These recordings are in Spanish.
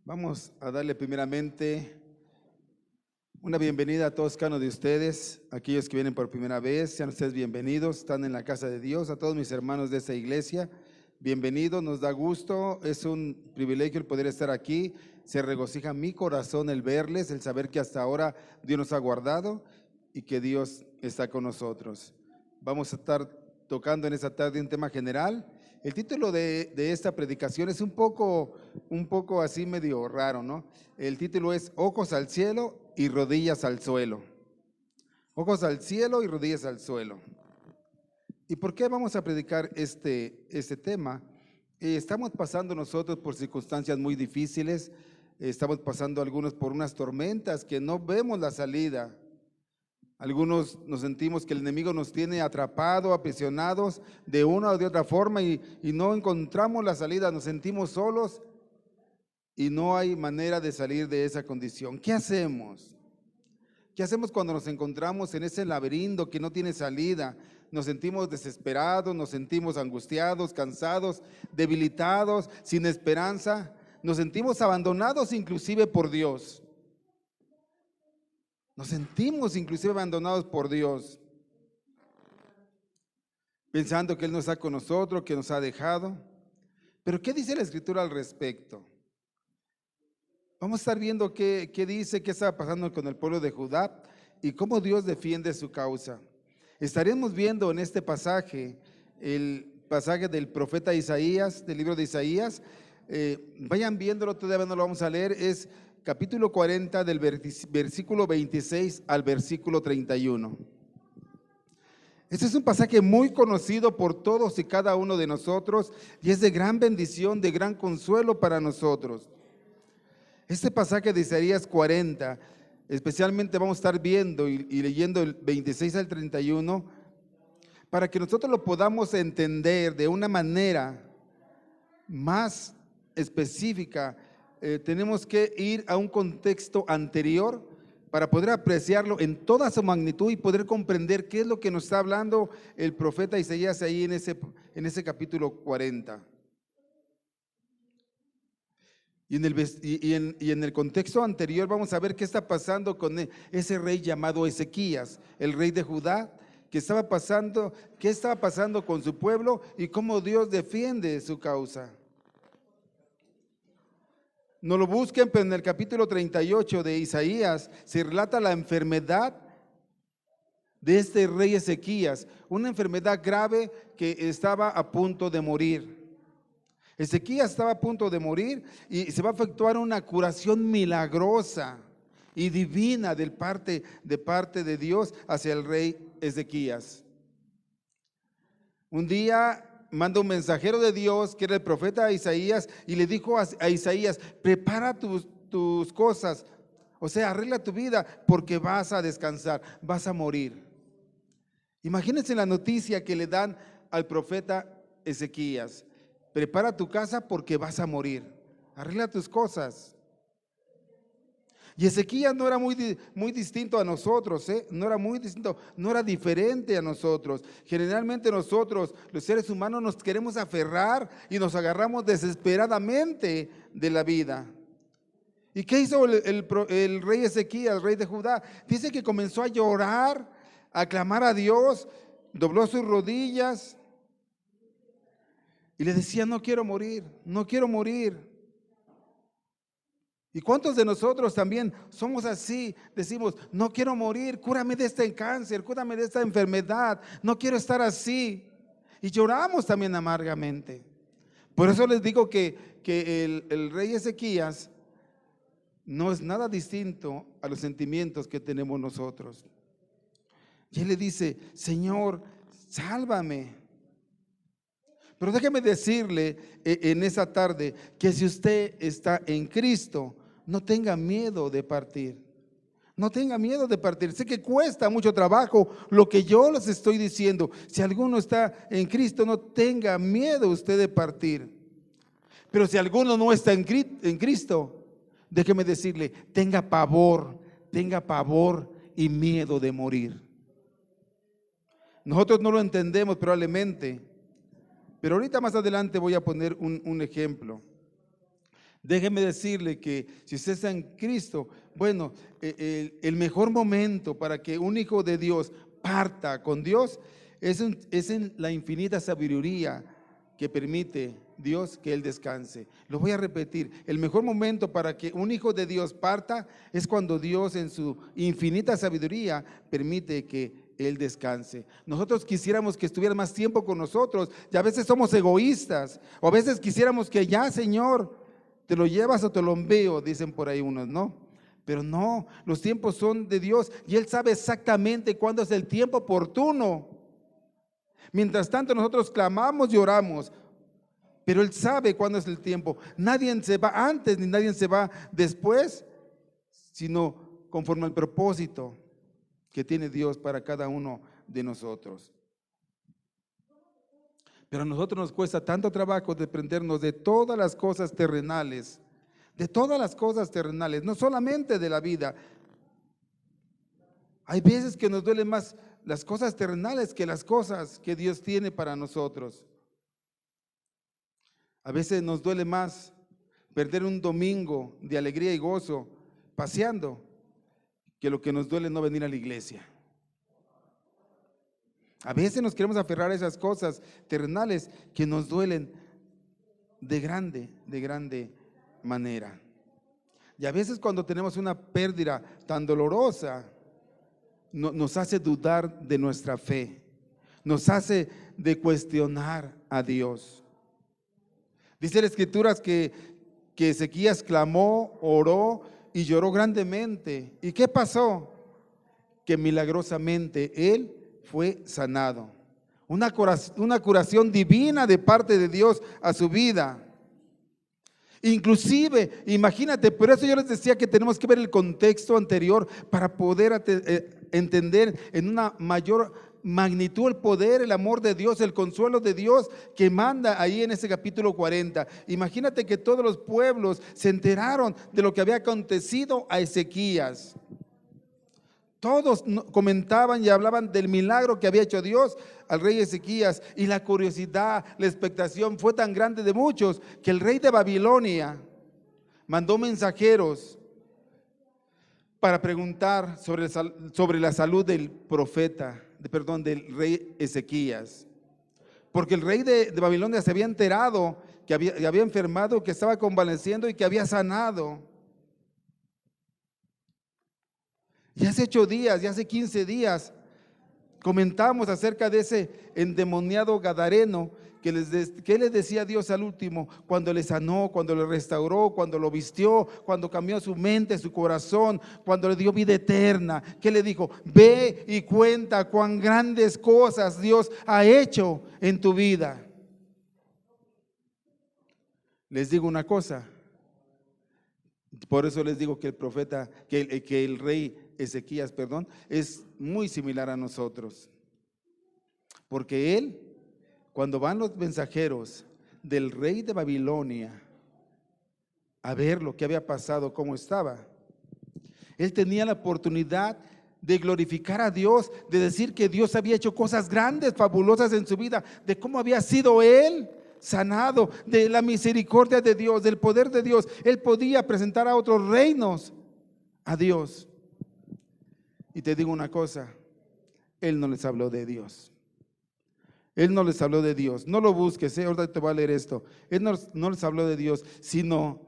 Vamos a darle primeramente una bienvenida a todos cada uno de ustedes, aquellos que vienen por primera vez, sean ustedes bienvenidos, están en la casa de Dios, a todos mis hermanos de esta iglesia, bienvenidos, nos da gusto, es un privilegio el poder estar aquí, se regocija mi corazón el verles, el saber que hasta ahora Dios nos ha guardado y que Dios está con nosotros. Vamos a estar tocando en esta tarde un tema general. El título de esta predicación es un poco así medio raro, ¿no? El título es Ojos al cielo y rodillas al suelo. Ojos al cielo y rodillas al suelo. ¿Y por qué vamos a predicar este tema? Estamos pasando nosotros por circunstancias muy difíciles, estamos pasando algunos por unas tormentas que no vemos la salida. Algunos nos sentimos que el enemigo nos tiene atrapados, aprisionados de una o de otra forma y no encontramos la salida, nos sentimos solos y no hay manera de salir de esa condición. ¿Qué hacemos? ¿Qué hacemos cuando nos encontramos en ese laberinto que no tiene salida? Nos sentimos desesperados, nos sentimos angustiados, cansados, debilitados, sin esperanza. Nos sentimos abandonados inclusive por Dios. Nos sentimos inclusive abandonados por Dios, pensando que Él no está con nosotros, que nos ha dejado. Pero ¿qué dice la Escritura al respecto? Vamos a estar viendo qué dice, qué está pasando con el pueblo de Judá y cómo Dios defiende su causa. Estaremos viendo en este pasaje, el pasaje del profeta Isaías, del libro de Isaías. Vayan viéndolo, todavía no lo vamos a leer, es capítulo 40 del versículo 26 al versículo 31. Este es un pasaje muy conocido por todos y cada uno de nosotros y es de gran bendición, de gran consuelo para nosotros. Este pasaje de Isaías 40, especialmente vamos a estar viendo y leyendo el 26 al 31, para que nosotros lo podamos entender de una manera más específica. Tenemos que ir a un contexto anterior para poder apreciarlo en toda su magnitud y poder comprender qué es lo que nos está hablando el profeta Isaías ahí en ese capítulo 40. Y en el contexto anterior vamos a ver qué está pasando con ese rey llamado Ezequías, el rey de Judá, qué estaba pasando con su pueblo y cómo Dios defiende su causa. No lo busquen, pero en el capítulo 38 de Isaías se relata la enfermedad de este rey Ezequías, una enfermedad grave que estaba a punto de morir. Ezequías estaba a punto de morir y se va a efectuar una curación milagrosa y divina de parte de Dios hacia el rey Ezequías. Un día manda un mensajero de Dios, que era el profeta Isaías, y le dijo a Isaías: prepara tus cosas, o sea, arregla tu vida, porque vas a descansar, vas a morir. Imagínense la noticia que le dan al profeta Ezequías: prepara tu casa porque vas a morir, arregla tus cosas. Y Ezequías no era muy distinto a nosotros, no era muy distinto, no era diferente a nosotros. Generalmente nosotros, los seres humanos, nos queremos aferrar y nos agarramos desesperadamente de la vida. ¿Y qué hizo el rey Ezequías, el rey de Judá? Dice que comenzó a llorar, a clamar a Dios, dobló sus rodillas y le decía: no quiero morir, no quiero morir. ¿Y cuántos de nosotros también somos así? Decimos: no quiero morir, cúrame de este cáncer, cúrame de esta enfermedad, no quiero estar así. Y lloramos también amargamente. Por eso les digo que el rey Ezequías no es nada distinto a los sentimientos que tenemos nosotros. Y él le dice: Señor, sálvame. Pero déjeme decirle en esa tarde que si usted está en Cristo, no tenga miedo de partir. No tenga miedo de partir. Sé que cuesta mucho trabajo lo que yo les estoy diciendo. Si alguno está en Cristo, no tenga miedo usted de partir. Pero si alguno no está en Cristo, déjeme decirle: tenga pavor y miedo de morir. Nosotros no lo entendemos probablemente, pero ahorita más adelante voy a poner un ejemplo. Déjeme decirle que si usted está en Cristo, bueno, el mejor momento para que un hijo de Dios parta con Dios es en la infinita sabiduría que permite Dios que Él descanse. Lo voy a repetir, el mejor momento para que un hijo de Dios parta es cuando Dios en su infinita sabiduría permite que Él descanse. Nosotros quisiéramos que estuviera más tiempo con nosotros y a veces somos egoístas, o a veces quisiéramos que ya, Señor, te lo llevas o te lo envío, dicen por ahí unos, ¿no? Pero no, los tiempos son de Dios y Él sabe exactamente cuándo es el tiempo oportuno. Mientras tanto nosotros clamamos y oramos, pero Él sabe cuándo es el tiempo. Nadie se va antes ni nadie se va después, sino conforme al propósito que tiene Dios para cada uno de nosotros. Pero a nosotros nos cuesta tanto trabajo desprendernos de todas las cosas terrenales, no solamente de la vida. Hay veces que nos duelen más las cosas terrenales que las cosas que Dios tiene para nosotros. A veces nos duele más perder un domingo de alegría y gozo paseando que lo que nos duele no venir a la iglesia. A veces nos queremos aferrar a esas cosas terrenales que nos duelen de grande manera. Y a veces cuando tenemos una pérdida tan dolorosa, nos hace dudar de nuestra fe, nos hace de cuestionar a Dios. Dice la Escritura que Ezequías clamó, oró y lloró grandemente. ¿Y qué pasó? Que milagrosamente él fue sanado. Una curación divina de parte de Dios a su vida. Inclusive, imagínate, por eso yo les decía que tenemos que ver el contexto anterior para poder entender en una mayor magnitud el poder, el amor de Dios, el consuelo de Dios que manda ahí en ese capítulo 40. Imagínate que todos los pueblos se enteraron de lo que había acontecido a Ezequías. Todos comentaban y hablaban del milagro que había hecho Dios al rey Ezequías, y la curiosidad, la expectación fue tan grande de muchos que el rey de Babilonia mandó mensajeros para preguntar sobre la salud del del rey Ezequías, porque el rey de Babilonia se había enterado que había enfermado, que estaba convaleciendo y que había sanado. Y hace 8 días, ya hace 15 días, comentamos acerca de ese endemoniado gadareno que le decía a Dios al último, cuando le sanó, cuando le restauró, cuando lo vistió, cuando cambió su mente, su corazón, cuando le dio vida eterna. ¿Qué le dijo? Ve y cuenta cuán grandes cosas Dios ha hecho en tu vida. Les digo una cosa, por eso les digo que el profeta, que el rey Ezequías, es muy similar a nosotros, porque él, cuando van los mensajeros del rey de Babilonia a ver lo que había pasado, cómo estaba, él tenía la oportunidad de glorificar a Dios, de decir que Dios había hecho cosas grandes, fabulosas en su vida, de cómo había sido él sanado, de la misericordia de Dios, del poder de Dios. Él podía presentar a otros reinos a Dios. Y te digo una cosa, él no les habló de Dios. Él no les habló de Dios. No lo busques, ahorita te voy a leer esto. Él no les habló de Dios, sino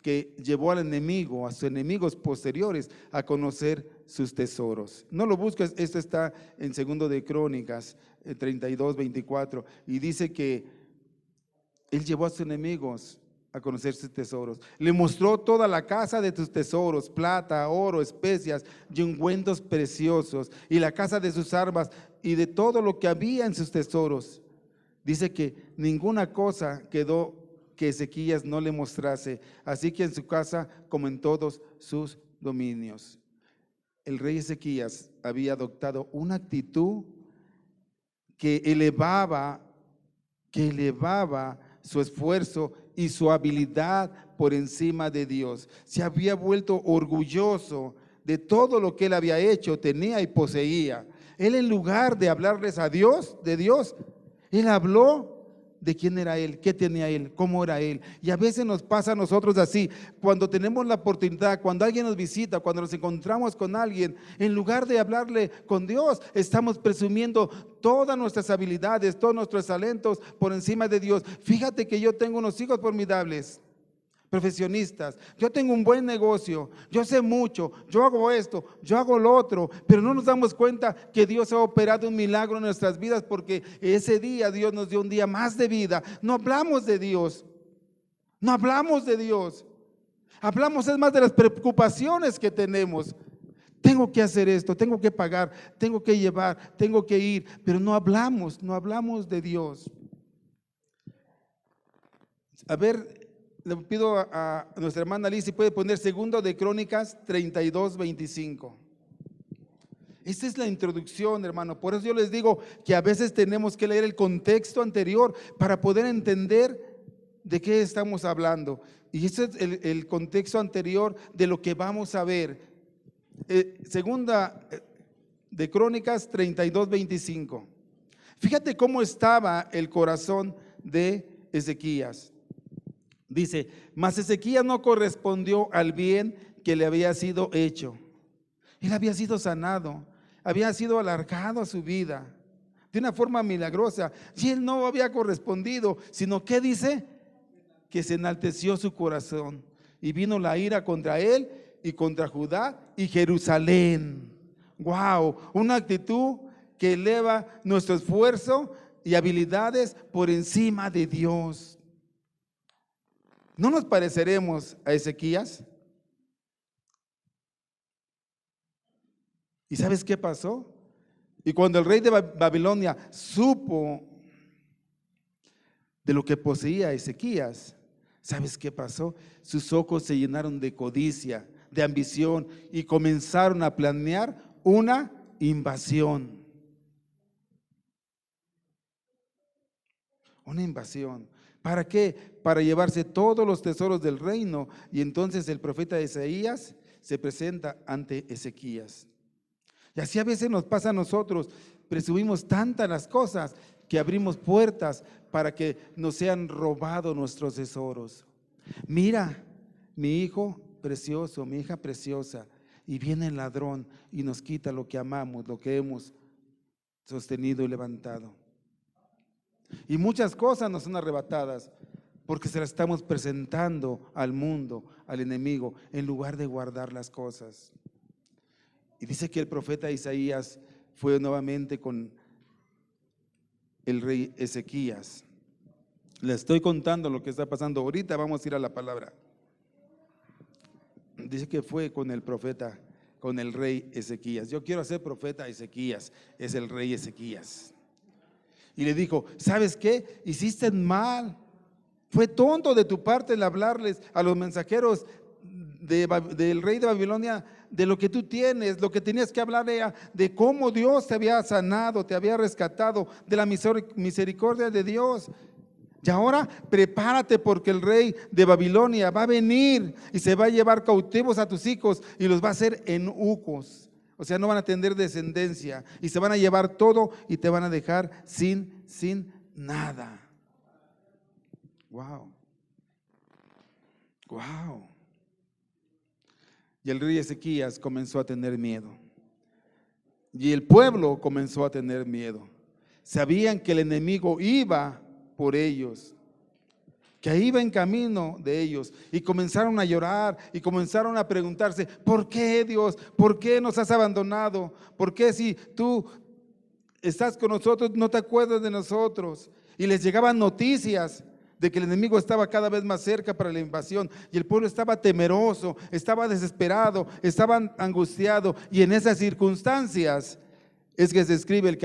que llevó al enemigo, a sus enemigos posteriores, a conocer sus tesoros. No lo busques, esto está en 2 de Crónicas 32, 24, y dice que él llevó a sus enemigos a conocer sus tesoros. Le mostró toda la casa de tus tesoros, plata, oro, especias y ungüentos preciosos, y la casa de sus armas y de todo lo que había en sus tesoros. Dice que ninguna cosa quedó que Ezequías no le mostrase, así que en su casa como en todos sus dominios. El rey Ezequías había adoptado una actitud que elevaba su esfuerzo y su habilidad por encima de Dios. Se había vuelto orgulloso de todo lo que él había hecho, tenía y poseía. Él, en lugar de hablarles a Dios, de Dios, él habló de quién era él, qué tenía él, cómo era él. Y a veces nos pasa a nosotros así, cuando tenemos la oportunidad, cuando alguien nos visita, cuando nos encontramos con alguien, en lugar de hablarle con Dios, estamos presumiendo todas nuestras habilidades, todos nuestros talentos por encima de Dios. Fíjate que yo tengo unos hijos formidables, profesionistas, yo tengo un buen negocio, yo sé mucho, yo hago esto, yo hago lo otro, pero no nos damos cuenta que Dios ha operado un milagro en nuestras vidas, porque ese día Dios nos dio un día más de vida. No hablamos de Dios, no hablamos de Dios, hablamos es más de las preocupaciones que tenemos. Tengo que hacer esto, tengo que pagar, tengo que llevar, tengo que ir, pero no hablamos de Dios. A ver, le pido a nuestra hermana Liz si puede poner segundo de Crónicas 32:25. Esta es la introducción, hermano. Por eso yo les digo que a veces tenemos que leer el contexto anterior para poder entender de qué estamos hablando. Y ese es el contexto anterior de lo que vamos a ver. Segunda de Crónicas 32:25. Fíjate cómo estaba el corazón de Ezequías. Dice, mas Ezequías no correspondió al bien que le había sido hecho. Él había sido sanado, había sido alargado a su vida de una forma milagrosa, y él no había correspondido, sino que dice que se enalteció su corazón y vino la ira contra él y contra Judá y Jerusalén. Wow, una actitud que eleva nuestro esfuerzo y habilidades por encima de Dios. ¿No nos pareceremos a Ezequías? ¿Y sabes qué pasó? Y cuando el rey de Babilonia supo de lo que poseía Ezequías, ¿sabes qué pasó? Sus ojos se llenaron de codicia, de ambición, y comenzaron a planear una invasión. Una invasión. ¿Para qué? Para llevarse todos los tesoros del reino. Y entonces el profeta Isaías se presenta ante Ezequías. Y así a veces nos pasa a nosotros, presumimos tantas las cosas que abrimos puertas para que nos sean robados nuestros tesoros. Mira, mi hijo precioso, mi hija preciosa, y viene el ladrón y nos quita lo que amamos, lo que hemos sostenido y levantado. Y muchas cosas nos son arrebatadas porque se las estamos presentando al mundo, al enemigo, en lugar de guardar las cosas. Y dice que el profeta Isaías fue nuevamente con el rey Ezequías. Le estoy contando lo que está pasando ahorita, vamos a ir a la palabra. Dice que fue con el profeta, con el rey Ezequías. Yo quiero ser profeta Ezequías, es el rey Ezequías. Y le dijo, ¿sabes qué? Hiciste mal. Fue tonto de tu parte el hablarles a los mensajeros del rey de Babilonia de lo que tú tienes. Lo que tenías que hablar era de cómo Dios te había sanado, te había rescatado, de la misericordia de Dios. Y ahora prepárate, porque el rey de Babilonia va a venir y se va a llevar cautivos a tus hijos y los va a hacer eunucos. O sea, no van a tener descendencia y se van a llevar todo y te van a dejar sin nada. Wow. Wow. Y el rey Ezequías comenzó a tener miedo. Y el pueblo comenzó a tener miedo. Sabían que el enemigo iba por ellos, que iba en camino de ellos, y comenzaron a llorar y comenzaron a preguntarse, ¿por qué, Dios? ¿Por qué nos has abandonado? ¿Por qué si tú estás con nosotros no te acuerdas de nosotros? Y les llegaban noticias de que el enemigo estaba cada vez más cerca para la invasión, y el pueblo estaba temeroso, estaba desesperado, estaba angustiado. Y en esas circunstancias es que se escribe el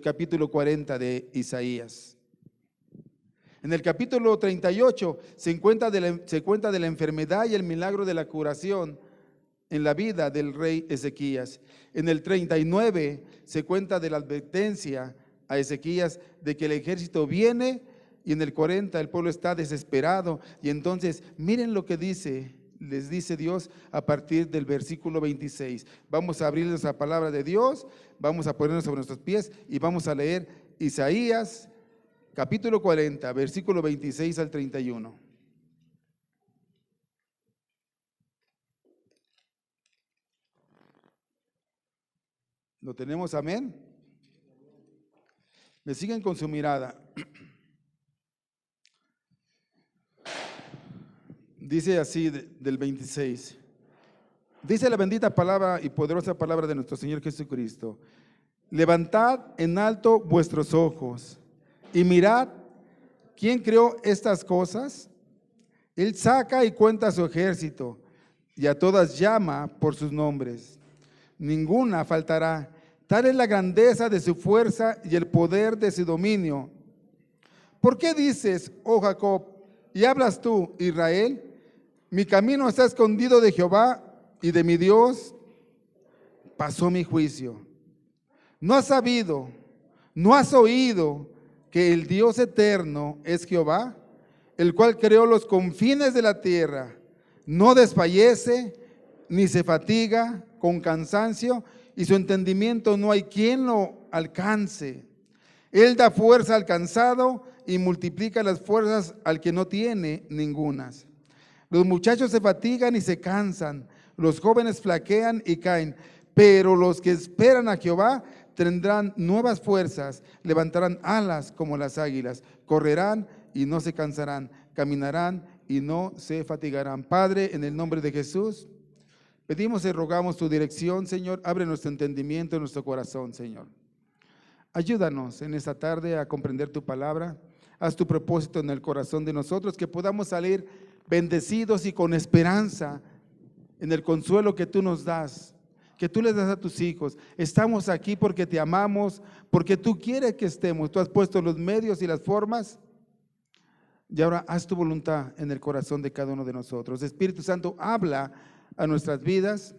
capítulo 40 de Isaías. En el capítulo 38 se cuenta de la enfermedad y el milagro de la curación en la vida del rey Ezequías. En el 39 se cuenta de la advertencia a Ezequías de que el ejército viene, y en el 40 el pueblo está desesperado. Y entonces miren lo que les dice Dios a partir del versículo 26. Vamos a abrirnos la palabra de Dios, vamos a ponernos sobre nuestros pies y vamos a leer Isaías capítulo 40, versículo 26 al 31. ¿Lo tenemos? Amén. Me siguen con su mirada. Dice así del 26. Dice la bendita palabra y poderosa palabra de nuestro Señor Jesucristo. Levantad en alto vuestros ojos y mirad quién creó estas cosas. Él saca y cuenta a su ejército y a todas llama por sus nombres. Ninguna faltará. Tal es la grandeza de su fuerza y el poder de su dominio. ¿Por qué dices, oh Jacob, y hablas tú, Israel? Mi camino está escondido de Jehová y de mi Dios pasó mi juicio. ¿No has sabido, no has oído que el Dios eterno es Jehová, el cual creó los confines de la tierra? No desfallece ni se fatiga con cansancio, y su entendimiento no hay quien lo alcance. Él da fuerza al cansado y multiplica las fuerzas al que no tiene ningunas. Los muchachos se fatigan y se cansan, los jóvenes flaquean y caen, pero los que esperan a Jehová tendrán nuevas fuerzas, levantarán alas como las águilas, correrán y no se cansarán, caminarán y no se fatigarán. Padre, en el nombre de Jesús, pedimos y rogamos tu dirección, Señor. Abre nuestro entendimiento, nuestro corazón, Señor. Ayúdanos en esta tarde a comprender tu palabra. Haz tu propósito en el corazón de nosotros, que podamos salir bendecidos y con esperanza en el consuelo que tú nos das, que tú les das a tus hijos. Estamos aquí porque te amamos, porque tú quieres que estemos. Tú has puesto los medios y las formas. Y ahora haz tu voluntad en el corazón de cada uno de nosotros. Espíritu Santo, habla a nuestras vidas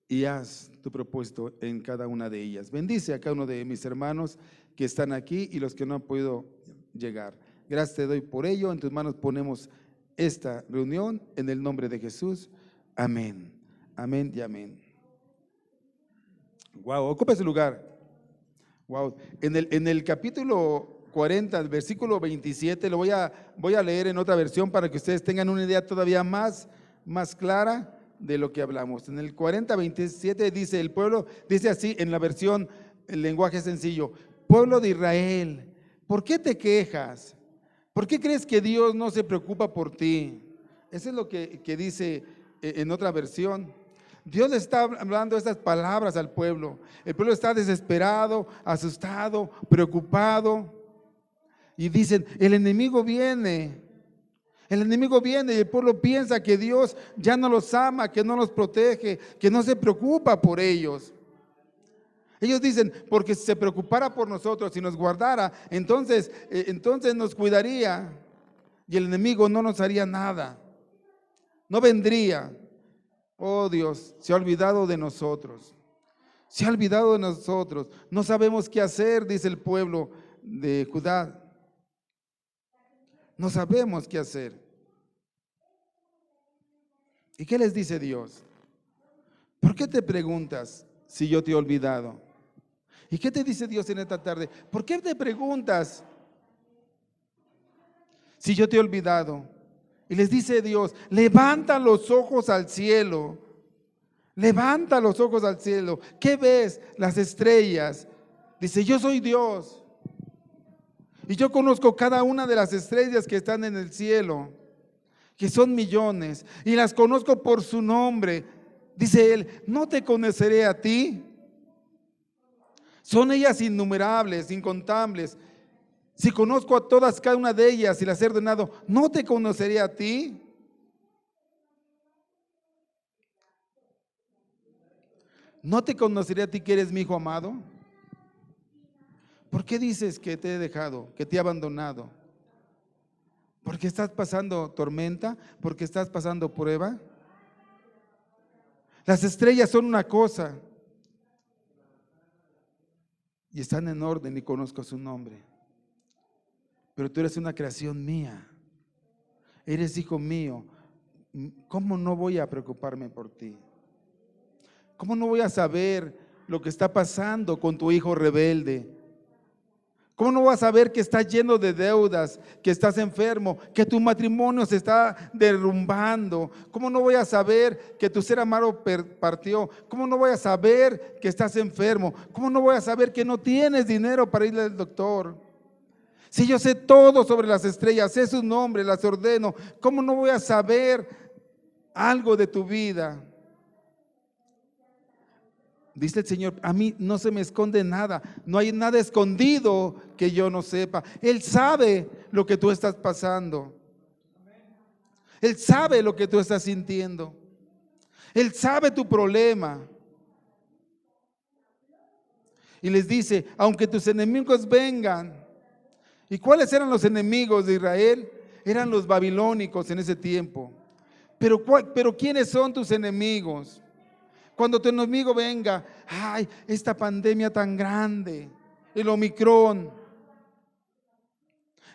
y haz tu propósito en cada una de ellas. Bendice a cada uno de mis hermanos que están aquí y los que no han podido llegar. Gracias te doy por ello. En tus manos ponemos esta reunión en el nombre de Jesús. Amén. Amén y amén. Wow, ocupa su lugar. Wow. En el capítulo 40, el versículo 27, lo voy a leer en otra versión para que ustedes tengan una idea todavía más clara de lo que hablamos. En el 40, 27 dice el pueblo, dice así en la versión, el lenguaje sencillo: pueblo de Israel, ¿por qué te quejas? ¿Por qué crees que Dios no se preocupa por ti? Eso es lo que dice en otra versión. Dios le está hablando estas palabras al pueblo. El pueblo está desesperado, asustado, preocupado. Y dicen, el enemigo viene. El enemigo viene y el pueblo piensa que Dios ya no los ama, que no los protege, que no se preocupa por ellos. Ellos dicen, porque si se preocupara por nosotros y nos guardara, entonces nos cuidaría y el enemigo no nos haría nada, no vendría. Oh Dios, se ha olvidado de nosotros, se ha olvidado de nosotros. No sabemos qué hacer, dice el pueblo de Judá. No sabemos qué hacer. ¿Y qué les dice Dios? ¿Por qué te preguntas si yo te he olvidado? ¿Y qué te dice Dios en esta tarde? ¿Por qué te preguntas si yo te he olvidado? Y les dice Dios, levanta los ojos al cielo. Levanta los ojos al cielo. ¿Qué ves? Las estrellas. Dice, yo soy Dios. Y yo conozco cada una de las estrellas que están en el cielo, que son millones, y las conozco por su nombre. Dice él, ¿no te conoceré a ti? Son ellas innumerables, incontables. Si conozco a todas, cada una de ellas y las he ordenado, ¿no te conoceré a ti? ¿No te conoceré a ti que eres mi hijo amado? ¿Por qué dices que te he dejado, que te he abandonado? ¿Porque estás pasando tormenta? ¿Porque estás pasando prueba? Las estrellas son una cosa y están en orden y conozco su nombre. Pero tú eres una creación mía, eres hijo mío. ¿Cómo no voy a preocuparme por ti? ¿Cómo no voy a saber lo que está pasando con tu hijo rebelde? ¿Cómo no vas a ver que estás lleno de deudas, que estás enfermo, que tu matrimonio se está derrumbando? ¿Cómo no voy a saber que tu ser amado partió? ¿Cómo no voy a saber que estás enfermo? ¿Cómo no voy a saber que no tienes dinero para ir al doctor? Si yo sé todo sobre las estrellas, sé sus nombres, las ordeno, ¿cómo no voy a saber algo de tu vida? Dice el Señor, a mí no se me esconde nada, no hay nada escondido que yo no sepa. Él sabe lo que tú estás pasando. Él sabe lo que tú estás sintiendo. Él sabe tu problema. Y les dice, aunque tus enemigos vengan. ¿Y cuáles eran los enemigos de Israel? Eran los babilónicos en ese tiempo. Pero ¿quiénes son tus enemigos? Cuando tu enemigo venga, ay, esta pandemia tan grande, el Omicron,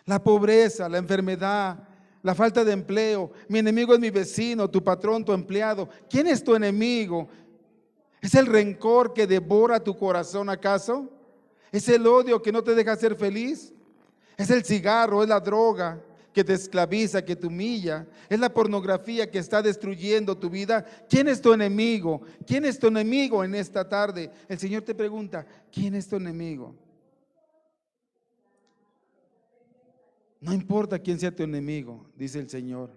la pobreza, la enfermedad, la falta de empleo, mi enemigo es mi vecino, tu patrón, tu empleado. ¿Quién es tu enemigo? ¿Es el rencor que devora tu corazón acaso? ¿Es el odio que no te deja ser feliz? ¿Es el cigarro, es la droga que te esclaviza, que te humilla? ¿Es la pornografía que está destruyendo tu vida? ¿Quién es tu enemigo? ¿Quién es tu enemigo en esta tarde? El Señor te pregunta, ¿quién es tu enemigo? No importa quién sea tu enemigo, dice el Señor.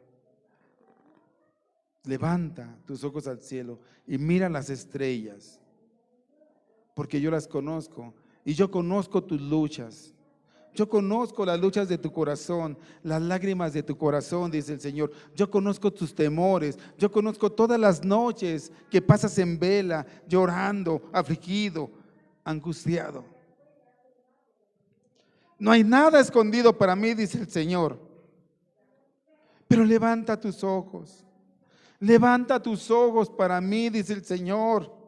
Levanta tus ojos al cielo y mira las estrellas, porque yo las conozco y yo conozco tus luchas. Yo conozco las luchas de tu corazón, las lágrimas de tu corazón, dice el Señor. Yo conozco tus temores, yo conozco todas las noches que pasas en vela, llorando, afligido, angustiado. No hay nada escondido para mí, dice el Señor. Pero levanta tus ojos para mí, dice el Señor.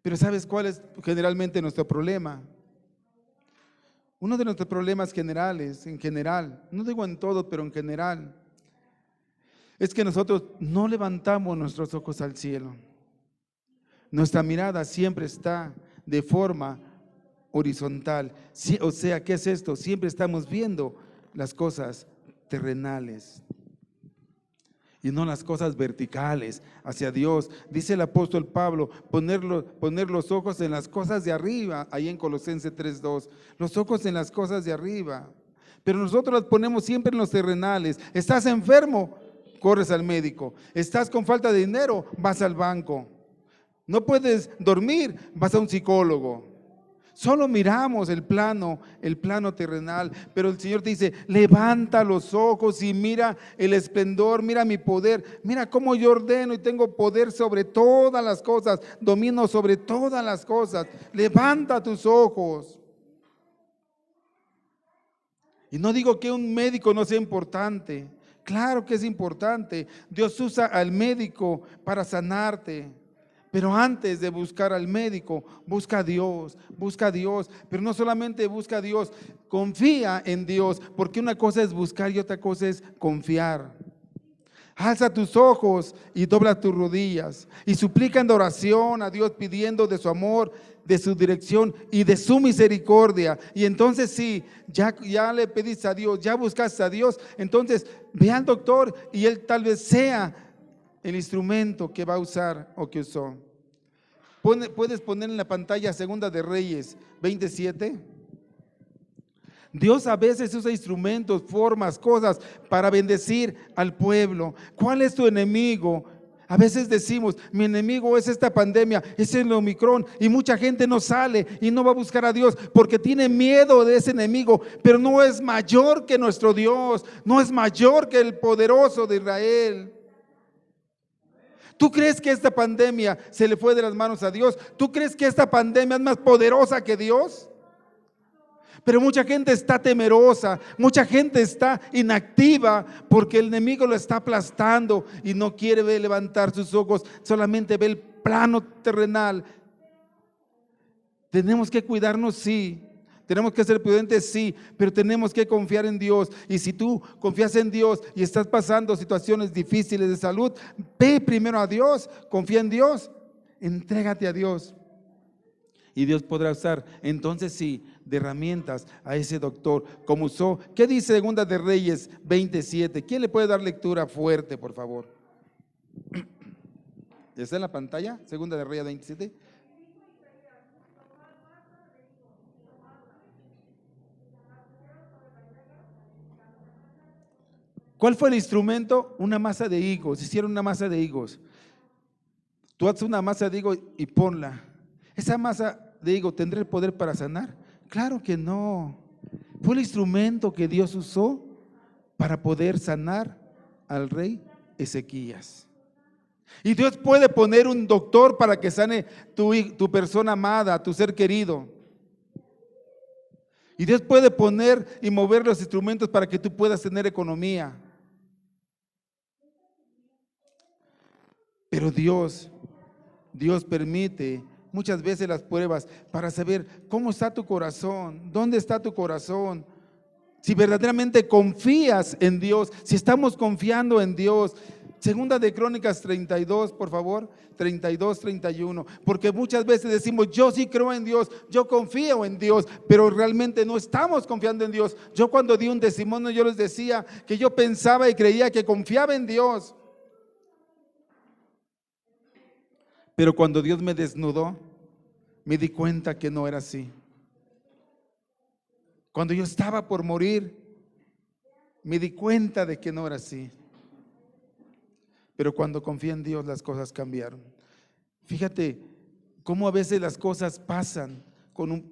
Pero ¿sabes cuál es generalmente nuestro problema? Uno de nuestros problemas generales, en general, no digo en todo, pero en general, es que nosotros no levantamos nuestros ojos al cielo. Nuestra mirada siempre está de forma horizontal. O sea, ¿qué es esto? Siempre estamos viendo las cosas terrenales y no las cosas verticales hacia Dios. Dice el apóstol Pablo, poner los ojos en las cosas de arriba, ahí en Colosenses 3:2, los ojos en las cosas de arriba. Pero nosotros las ponemos siempre en los terrenales. Estás enfermo, corres al médico. Estás con falta de dinero, vas al banco. No puedes dormir, vas a un psicólogo. Solo miramos el plano terrenal, pero el Señor te dice, levanta los ojos y mira el esplendor, mira mi poder, mira cómo yo ordeno y tengo poder sobre todas las cosas, domino sobre todas las cosas. Levanta tus ojos. Y no digo que un médico no sea importante, claro que es importante. Dios usa al médico para sanarte. Pero antes de buscar al médico, busca a Dios, pero no solamente busca a Dios, confía en Dios, porque una cosa es buscar y otra cosa es confiar. Alza tus ojos y dobla tus rodillas y suplica en oración a Dios pidiendo de su amor, de su dirección y de su misericordia. Y entonces sí, ya le pediste a Dios, ya buscaste a Dios, entonces ve al doctor y él tal vez sea el instrumento que va a usar o que usó. ¿Puedes poner en la pantalla Segunda de Reyes 27? Dios a veces usa instrumentos, formas, cosas para bendecir al pueblo. ¿Cuál es tu enemigo? A veces decimos, mi enemigo es esta pandemia, es el Omicron, y mucha gente no sale y no va a buscar a Dios porque tiene miedo de ese enemigo, pero no es mayor que nuestro Dios, no es mayor que el poderoso de Israel. ¿Tú crees que esta pandemia se le fue de las manos a Dios? ¿Tú crees que esta pandemia es más poderosa que Dios? Pero mucha gente está temerosa, mucha gente está inactiva porque el enemigo lo está aplastando y no quiere ver levantar sus ojos, solamente ve el plano terrenal. Tenemos que cuidarnos, sí. Tenemos que ser prudentes, sí, pero tenemos que confiar en Dios. Y si tú confías en Dios y estás pasando situaciones difíciles de salud, ve primero a Dios, confía en Dios, entrégate a Dios. Y Dios podrá usar, entonces sí, de herramientas a ese doctor, como usó. ¿Qué dice Segunda de Reyes 27? ¿Quién le puede dar lectura fuerte, por favor? ¿Está en la pantalla? Segunda de Reyes 27. ¿Cuál fue el instrumento? Una masa de higos. Hicieron una masa de higos. Tú haces una masa de higo y ponla. ¿Esa masa de higo tendrá el poder para sanar? Claro que no. Fue el instrumento que Dios usó para poder sanar al rey Ezequías. Y Dios puede poner un doctor para que sane tu persona amada, tu ser querido. Y Dios puede poner y mover los instrumentos para que tú puedas tener economía. Pero Dios permite muchas veces las pruebas para saber cómo está tu corazón, dónde está tu corazón. Si verdaderamente confías en Dios, si estamos confiando en Dios. Segunda de Crónicas 32, por favor, 32, 31. Porque muchas veces decimos, yo sí creo en Dios, yo confío en Dios, pero realmente no estamos confiando en Dios. Yo cuando di un testimonio, yo les decía que yo pensaba y creía que confiaba en Dios. Pero cuando Dios me desnudó, me di cuenta que no era así. Cuando yo estaba por morir, me di cuenta de que no era así. Pero cuando confié en Dios, las cosas cambiaron. Fíjate cómo a veces las cosas pasan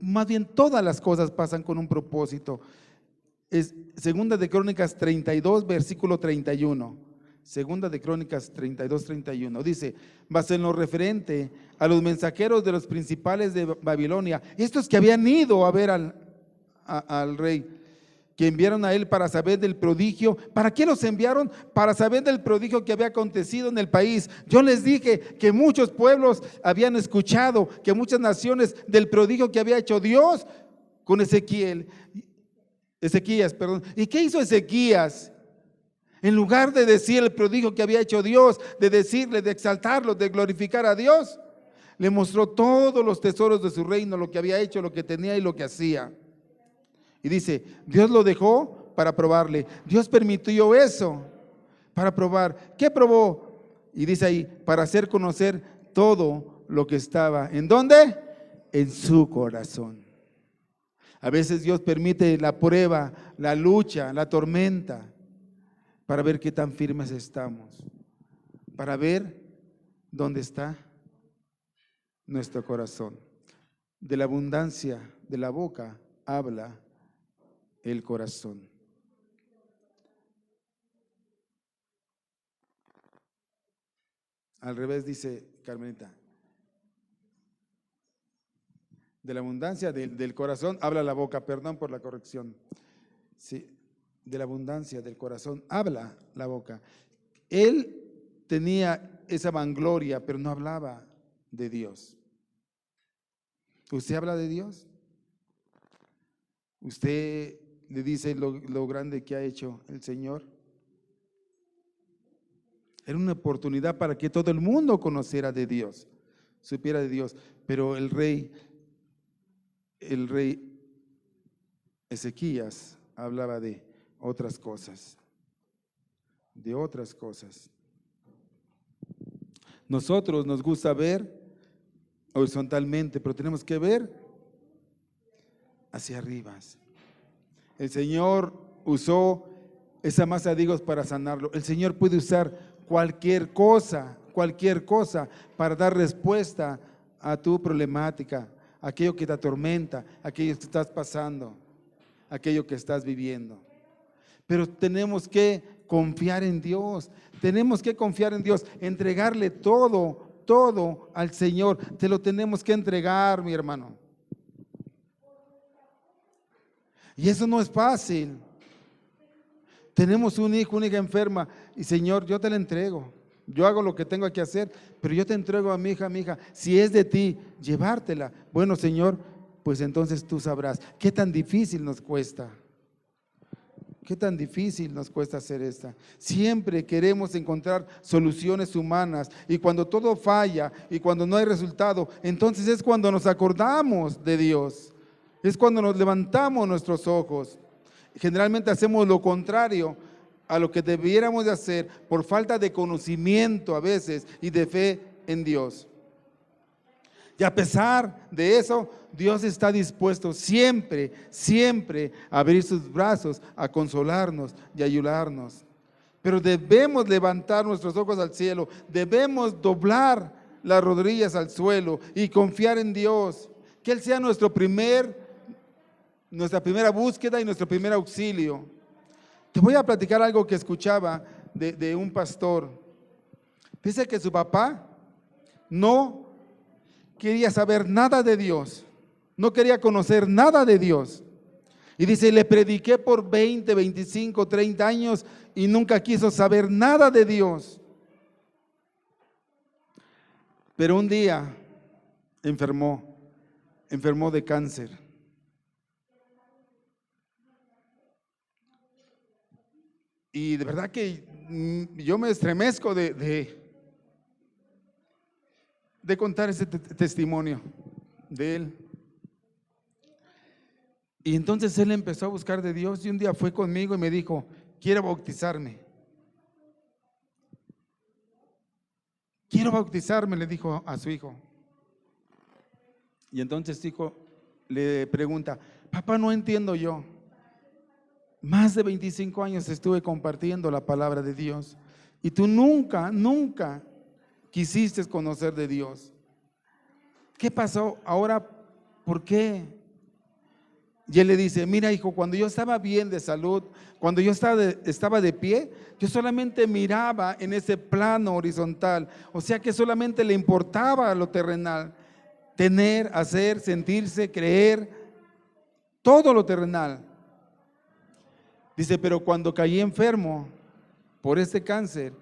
más bien todas las cosas pasan con un propósito. Es Segunda de Crónicas 32, versículo 31. Segunda de Crónicas 32, 31. Dice, mas en lo referente a los mensajeros de los principales de Babilonia, estos que habían ido a ver al rey, que enviaron a él para saber del prodigio. ¿Para qué los enviaron? Para saber del prodigio que había acontecido en el país. Yo les dije que muchos pueblos habían escuchado, que muchas naciones, del prodigio que había hecho Dios con Ezequías. ¿Y qué hizo Ezequías? En lugar de decir el prodigio que había hecho Dios, de decirle, de exaltarlo, de glorificar a Dios, le mostró todos los tesoros de su reino, lo que había hecho, lo que tenía y lo que hacía. Y dice, Dios lo dejó para probarle. Dios permitió eso para probar. ¿Qué probó? Y dice ahí, para hacer conocer todo lo que estaba. ¿En dónde? En su corazón. A veces Dios permite la prueba, la lucha, la tormenta, para ver qué tan firmes estamos, para ver dónde está nuestro corazón. De la abundancia de la boca habla el corazón. Al revés dice Carmelita. De la abundancia del corazón habla la boca, perdón por la corrección. Sí, de la abundancia del corazón habla la boca. Él tenía esa vangloria, pero no hablaba de Dios. ¿Usted habla de Dios? ¿Usted le dice lo grande que ha hecho el Señor? Era una oportunidad para que todo el mundo conociera de Dios, supiera de Dios. Pero el rey Ezequías hablaba de otras cosas, Nosotros nos gusta ver horizontalmente, pero tenemos que ver hacia arriba. El Señor usó esa masa de higos para sanarlo. El Señor puede usar cualquier cosa para dar respuesta a tu problemática, aquello que te atormenta, aquello que estás pasando, aquello que estás viviendo. Pero tenemos que confiar en Dios, entregarle todo al Señor. Te lo tenemos que entregar, mi hermano. Y eso no es fácil. Tenemos un hijo, una hija enferma, y Señor, yo te la entrego. Yo hago lo que tengo que hacer, pero yo te entrego a mi hija. Si es de ti, llevártela. Bueno, Señor, pues entonces tú sabrás qué tan difícil nos cuesta. qué tan difícil nos cuesta hacer esta. Siempre queremos encontrar soluciones humanas y cuando todo falla y cuando no hay resultado, entonces es cuando nos acordamos de Dios. Es cuando nos levantamos nuestros ojos. Generalmente hacemos lo contrario a lo que debiéramos de hacer por falta de conocimiento a veces y de fe en Dios. Y a pesar de eso, Dios está dispuesto siempre, siempre a abrir sus brazos, a consolarnos y ayudarnos. Pero debemos levantar nuestros ojos al cielo, debemos doblar las rodillas al suelo y confiar en Dios. Que Él sea nuestra primera búsqueda y nuestro primer auxilio. Te voy a platicar algo que escuchaba de un pastor. Dice que su papá no quería saber nada de Dios, no quería conocer nada de Dios. Y dice, le prediqué por 20, 25, 30 años y nunca quiso saber nada de Dios. Pero un día enfermó de cáncer. Y de verdad que yo me estremezco de contar ese testimonio de él. Y entonces él empezó a buscar de Dios y un día fue conmigo y me dijo, quiero bautizarme. Quiero bautizarme, le dijo a su hijo. Y entonces hijo le pregunta, papá, no entiendo yo. Más de 25 años estuve compartiendo la palabra de Dios y tú nunca quisiste conocer de Dios. ¿Qué pasó ahora? ¿Por qué? Y él le dice, mira hijo, cuando yo estaba bien de salud, cuando yo estaba de pie, yo solamente miraba en ese plano horizontal, o sea que solamente le importaba lo terrenal, tener, hacer, sentirse, creer, todo lo terrenal. Dice, pero cuando caí enfermo por este cáncer,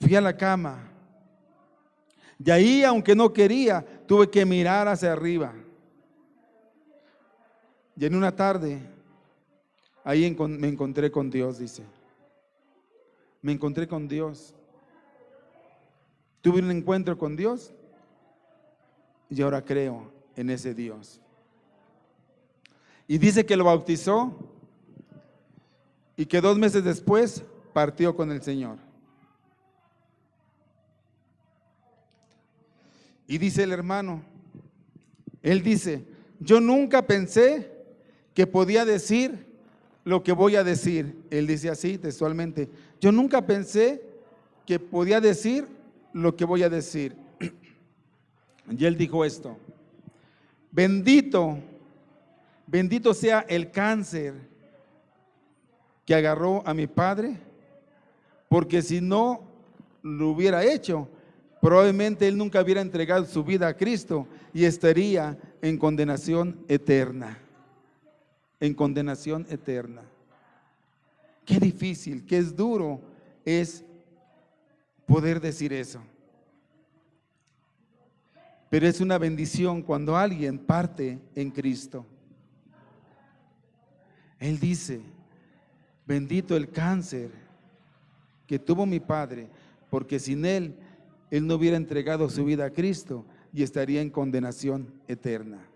fui a la cama. Y ahí, aunque no quería, tuve que mirar hacia arriba. Y en una tarde, ahí me encontré con Dios, dice. Me encontré con Dios. Tuve un encuentro con Dios y ahora creo en ese Dios. Y dice que lo bautizó y que 2 meses después partió con el Señor. Y dice el hermano, él dice, yo nunca pensé que podía decir lo que voy a decir. Él dice así textualmente, yo nunca pensé que podía decir lo que voy a decir. Y él dijo esto, bendito sea el cáncer que agarró a mi padre, porque si no lo hubiera hecho, probablemente él nunca hubiera entregado su vida a Cristo y estaría en condenación eterna. En condenación eterna. Qué difícil, qué es duro es poder decir eso. Pero es una bendición cuando alguien parte en Cristo. Él dice, bendito el cáncer que tuvo mi padre, porque sin él no hubiera entregado su vida a Cristo y estaría en condenación eterna.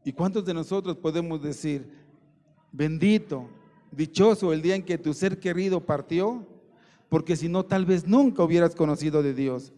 ¿Y cuántos de nosotros podemos decir, bendito, dichoso el día en que tu ser querido partió? Porque si no, tal vez nunca hubieras conocido de Dios.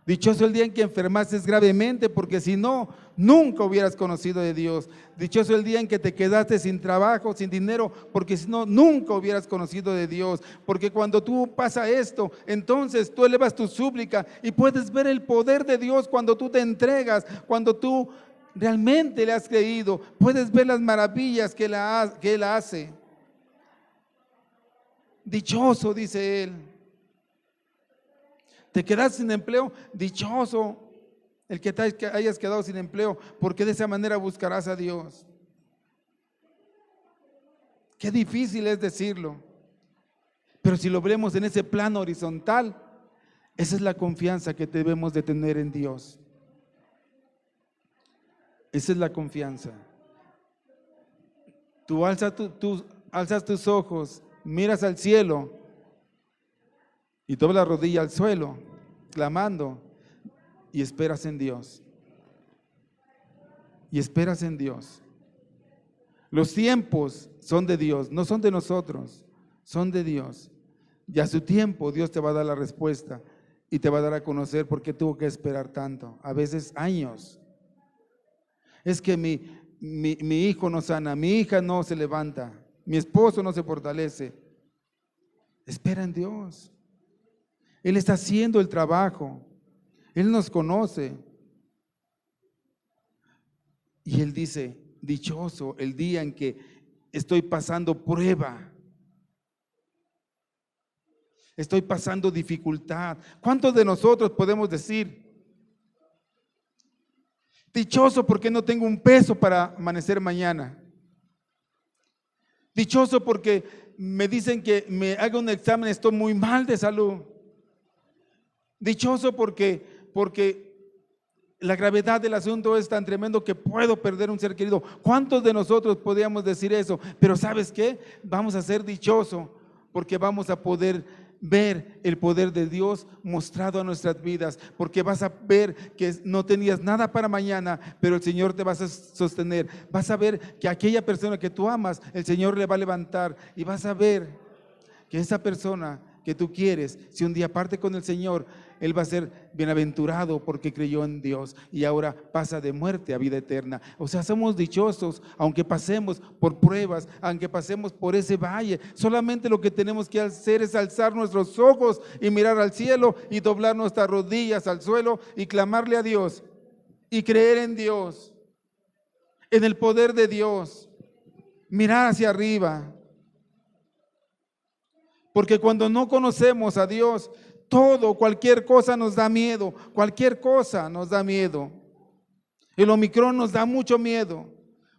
Dichoso el día en que enfermaste gravemente, porque si no, nunca hubieras conocido de Dios. Dichoso el día en que te quedaste sin trabajo, sin dinero, porque si no, nunca hubieras conocido de Dios. Porque cuando tú pasa esto, entonces tú elevas tu súplica y puedes ver el poder de Dios cuando tú te entregas, cuando tú realmente le has creído, puedes ver las maravillas que Él hace. Dichoso, dice Él. ¿Te quedas sin empleo? Dichoso el que te hayas quedado sin empleo, porque de esa manera buscarás a Dios. Qué difícil es decirlo, pero si lo vemos en ese plano horizontal, esa es la confianza que debemos de tener en Dios. Esa es la confianza. Tú alzas tus ojos, miras al cielo y doblas la rodilla al suelo, clamando, y esperas en Dios. Y esperas en Dios. Los tiempos son de Dios, no son de nosotros, son de Dios. Y a su tiempo Dios te va a dar la respuesta y te va a dar a conocer por qué tuvo que esperar tanto, a veces años. Es que mi hijo no sana, mi hija no se levanta, mi esposo no se fortalece. Espera en Dios. Él está haciendo el trabajo. Él nos conoce. Y Él dice, dichoso el día en que estoy pasando prueba. Estoy pasando dificultad. ¿Cuántos de nosotros podemos decir, dichoso porque no tengo un peso para amanecer mañana? Dichoso porque me dicen que me haga un examen, estoy muy mal de salud. Dichoso porque la gravedad del asunto es tan tremendo que puedo perder un ser querido. ¿Cuántos de nosotros podríamos decir eso? Pero ¿sabes qué? Vamos a ser dichosos porque vamos a poder ver el poder de Dios mostrado a nuestras vidas, porque vas a ver que no tenías nada para mañana, pero el Señor te va a sostener. Vas a ver que aquella persona que tú amas, el Señor le va a levantar, y vas a ver que esa persona que tú quieres, si un día parte con el Señor, él va a ser bienaventurado porque creyó en Dios y ahora pasa de muerte a vida eterna. O sea, somos dichosos aunque pasemos por pruebas, aunque pasemos por ese valle. Solamente lo que tenemos que hacer es alzar nuestros ojos y mirar al cielo y doblar nuestras rodillas al suelo y clamarle a Dios y creer en Dios, en el poder de Dios, mirar hacia arriba. Porque cuando no conocemos a Dios, cualquier cosa nos da miedo, cualquier cosa nos da miedo. El Omicron nos da mucho miedo.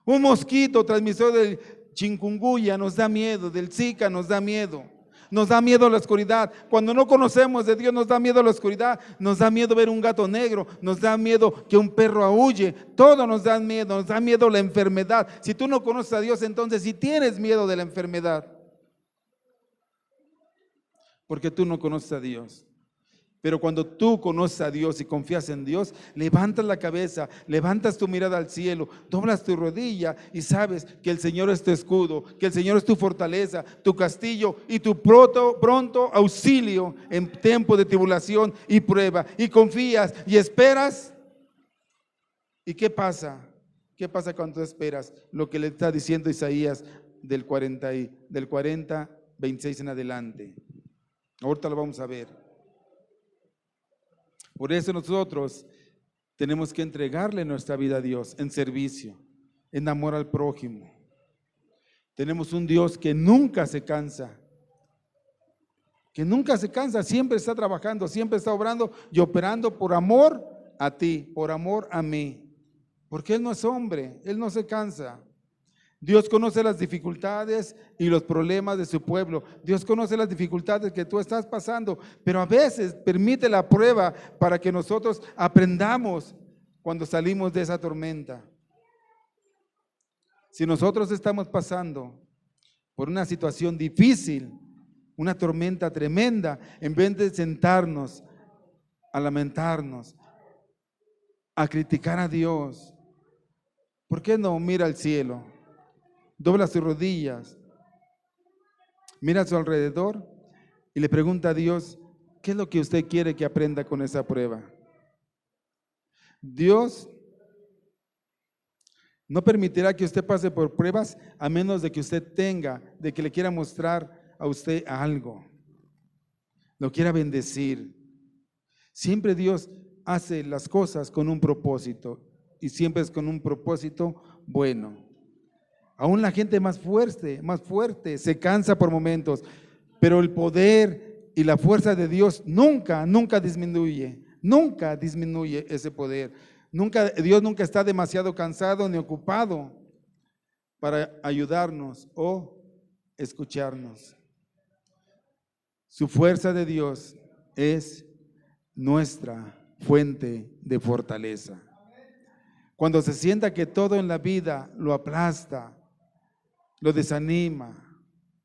Un mosquito transmisor del chikungunya nos da miedo, del Zika nos da miedo. Nos da miedo la oscuridad. Cuando no conocemos de Dios nos da miedo la oscuridad, nos da miedo ver un gato negro, nos da miedo que un perro aúlle, todo nos da miedo la enfermedad. Si tú no conoces a Dios, entonces sí tienes miedo de la enfermedad. Porque tú no conoces a Dios. Pero cuando tú conoces a Dios y confías en Dios, levantas la cabeza, levantas tu mirada al cielo, doblas tu rodilla y sabes que el Señor es tu escudo, que el Señor es tu fortaleza, tu castillo y tu pronto auxilio en tiempo de tribulación y prueba. Y confías y esperas. ¿Y qué pasa? ¿Qué pasa cuando esperas? Lo que le está diciendo Isaías del 40, 26 en adelante. Ahorita lo vamos a ver. Por eso nosotros tenemos que entregarle nuestra vida a Dios en servicio, en amor al prójimo. Tenemos un Dios que nunca se cansa, siempre está trabajando, siempre está obrando y operando por amor a ti, por amor a mí. Porque Él no es hombre, Él no se cansa. Dios conoce las dificultades y los problemas de su pueblo. Dios conoce las dificultades que tú estás pasando, pero a veces permite la prueba para que nosotros aprendamos cuando salimos de esa tormenta. Si nosotros estamos pasando por una situación difícil, una tormenta tremenda, en vez de sentarnos a lamentarnos, a criticar a Dios, ¿por qué no mira al cielo? Dobla sus rodillas, mira a su alrededor y le pregunta a Dios, ¿qué es lo que usted quiere que aprenda con esa prueba? Dios no permitirá que usted pase por pruebas a menos de que usted de que le quiera mostrar a usted algo, lo quiera bendecir. Siempre Dios hace las cosas con un propósito y siempre es con un propósito bueno. Aún la gente más fuerte se cansa por momentos, pero el poder y la fuerza de Dios nunca disminuye ese poder. Dios nunca está demasiado cansado ni ocupado para ayudarnos o escucharnos. Su fuerza de Dios es nuestra fuente de fortaleza. Cuando se sienta que todo en la vida lo aplasta, lo desanima,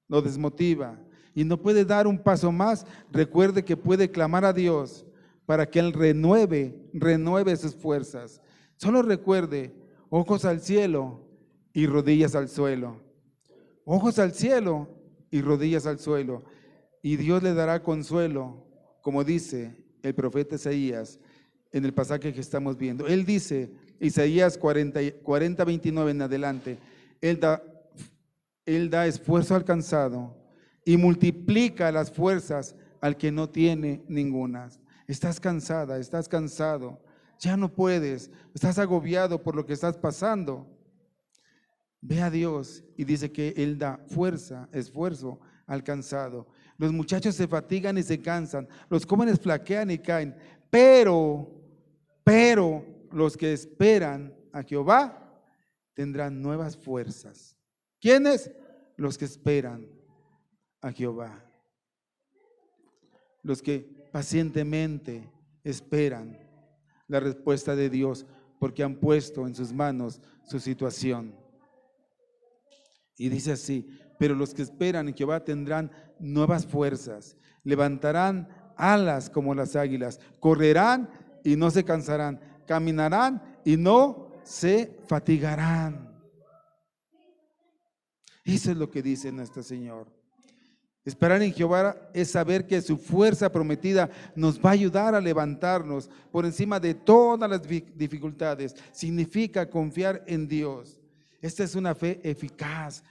lo desmotiva y no puede dar un paso más, recuerde que puede clamar a Dios para que Él renueve sus fuerzas. Solo recuerde, ojos al cielo y rodillas al suelo. Ojos al cielo y rodillas al suelo. Y Dios le dará consuelo, como dice el profeta Isaías en el pasaje que estamos viendo. Él dice, Isaías 40, 29 en adelante, Él da esfuerzo al cansado y multiplica las fuerzas al que no tiene ninguna. Estás cansada, estás cansado, ya no puedes, estás agobiado por lo que estás pasando. Ve a Dios y dice que Él da fuerza, esfuerzo al cansado. Los muchachos se fatigan y se cansan, los jóvenes flaquean y caen, pero los que esperan a Jehová tendrán nuevas fuerzas. ¿Quiénes? Los que esperan a Jehová. Los que pacientemente esperan la respuesta de Dios porque han puesto en sus manos su situación. Y dice así, pero los que esperan en Jehová tendrán nuevas fuerzas, levantarán alas como las águilas, correrán y no se cansarán, caminarán y no se fatigarán. Eso es lo que dice nuestro Señor. Esperar en Jehová es saber que su fuerza prometida nos va a ayudar a levantarnos por encima de todas las dificultades. Significa confiar en Dios. Esta es una fe eficaz.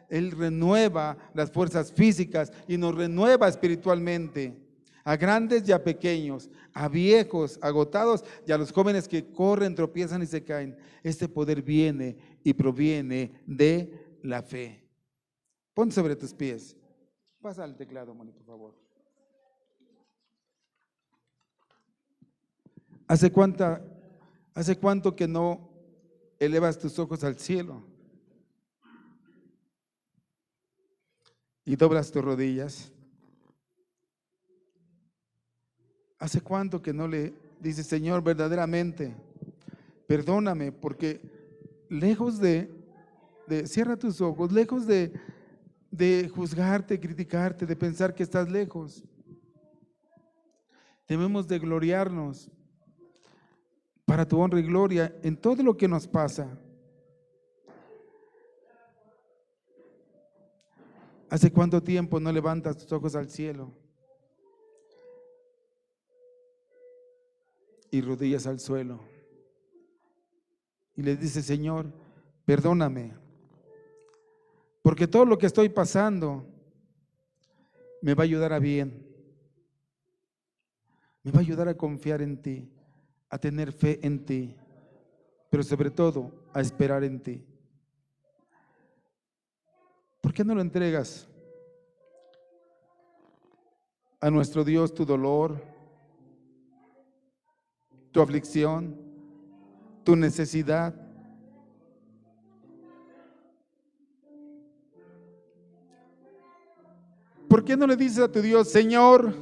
Él renueva las fuerzas físicas y nos renueva espiritualmente. A grandes y a pequeños, a viejos, agotados y a los jóvenes que corren, tropiezan y se caen. Este poder viene y proviene de la fe. Ponte sobre tus pies. Pasa al teclado, Moni, por favor. ¿Hace cuánto que no elevas tus ojos al cielo y doblas tus rodillas? ¿Hace cuánto que no le dices, Señor, verdaderamente, perdóname, porque lejos cierra tus ojos, lejos de juzgarte, criticarte, de pensar que estás lejos? Debemos de gloriarnos para tu honra y gloria en todo lo que nos pasa. ¿Hace cuánto tiempo no levantas tus ojos al cielo y rodillas al suelo y le dices, Señor, perdóname, porque todo lo que estoy pasando me va a ayudar a bien, me va a ayudar a confiar en ti, a tener fe en ti, pero sobre todo a esperar en ti? ¿Por qué no lo entregas a nuestro Dios tu dolor, tu aflicción, tu necesidad? ¿Por qué no le dices a tu Dios, Señor,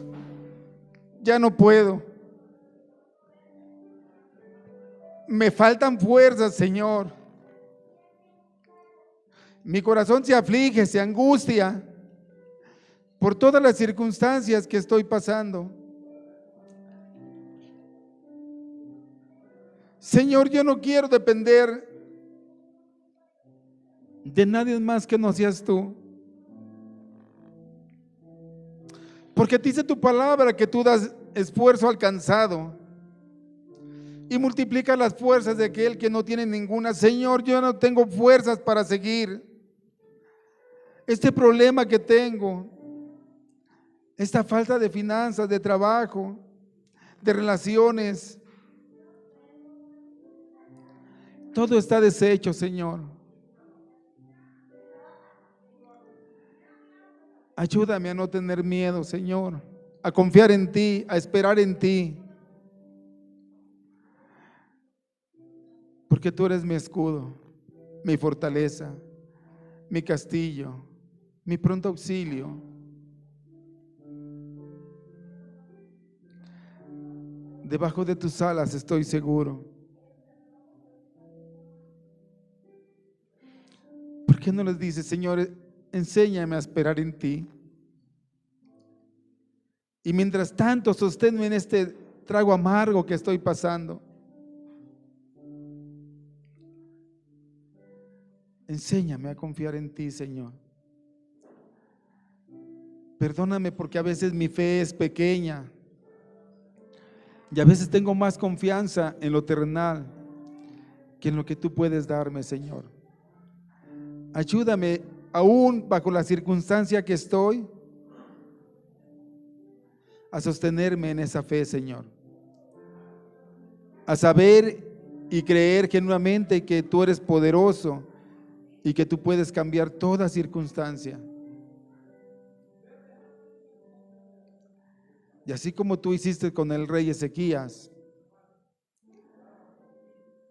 ya no puedo? Me faltan fuerzas, Señor. Mi corazón se aflige, se angustia por todas las circunstancias que estoy pasando. Señor, yo no quiero depender de nadie más que no seas tú. Porque te dice tu palabra que tú das esfuerzo al cansado y multiplica las fuerzas de aquel que no tiene ninguna. Señor, yo no tengo fuerzas para seguir. Este problema que tengo, esta falta de finanzas, de trabajo, de relaciones, todo está deshecho, Señor. Ayúdame a no tener miedo, Señor, a confiar en ti, a esperar en ti. Porque tú eres mi escudo, mi fortaleza, mi castillo, mi pronto auxilio. Debajo de tus alas estoy seguro. qué no les dices, Señor, enséñame a esperar en ti? Y mientras tanto, sosténme en este trago amargo que estoy pasando. Enséñame a confiar en ti, Señor. Perdóname porque a veces mi fe es pequeña y a veces tengo más confianza en lo terrenal que en lo que tú puedes darme, Señor. Ayúdame, aún bajo la circunstancia que estoy, a sostenerme en esa fe, Señor. A saber y creer genuinamente que tú eres poderoso y que tú puedes cambiar toda circunstancia. Y así como tú hiciste con el rey Ezequías,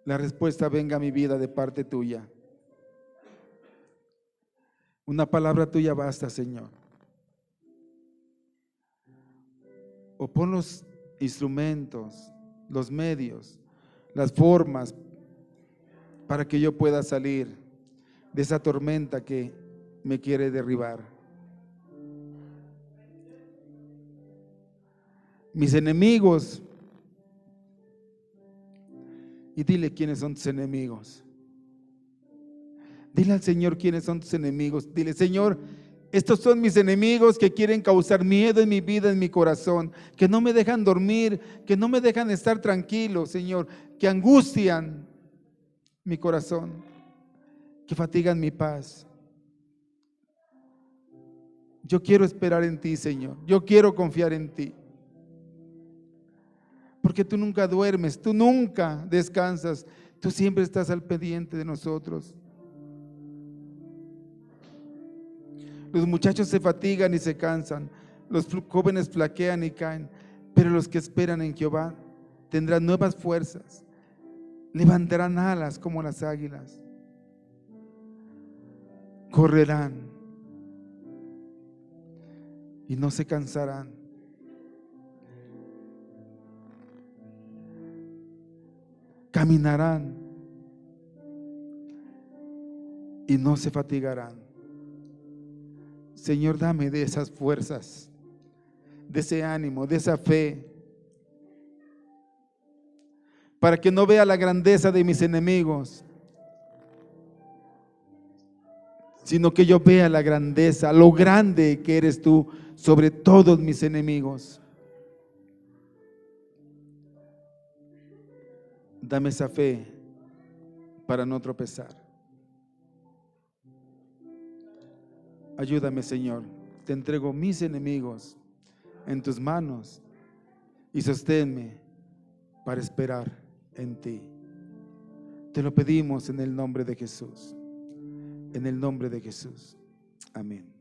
la respuesta venga a mi vida de parte tuya. Una palabra tuya basta, Señor. O pon los instrumentos, los medios, las formas para que yo pueda salir de esa tormenta que me quiere derribar. Mis enemigos, y dile quiénes son tus enemigos. Dile al Señor quiénes son tus enemigos. Dile, Señor, estos son mis enemigos que quieren causar miedo en mi vida, en mi corazón, que no me dejan dormir, que no me dejan estar tranquilo, Señor, que angustian mi corazón, que fatigan mi paz. Yo quiero esperar en ti, Señor. Yo quiero confiar en ti. Porque tú nunca duermes, tú nunca descansas, tú siempre estás al pendiente de nosotros. Los muchachos se fatigan y se cansan, los jóvenes flaquean y caen, pero los que esperan en Jehová tendrán nuevas fuerzas, levantarán alas como las águilas, correrán y no se cansarán. Caminarán y no se fatigarán. Señor, dame de esas fuerzas, de ese ánimo, de esa fe, para que no vea la grandeza de mis enemigos, sino que yo vea la grandeza, lo grande que eres tú sobre todos mis enemigos. Dame esa fe para no tropezar. Ayúdame, Señor. Te entrego mis enemigos en tus manos y sosténme para esperar en ti. Te lo pedimos en el nombre de Jesús. En el nombre de Jesús. Amén.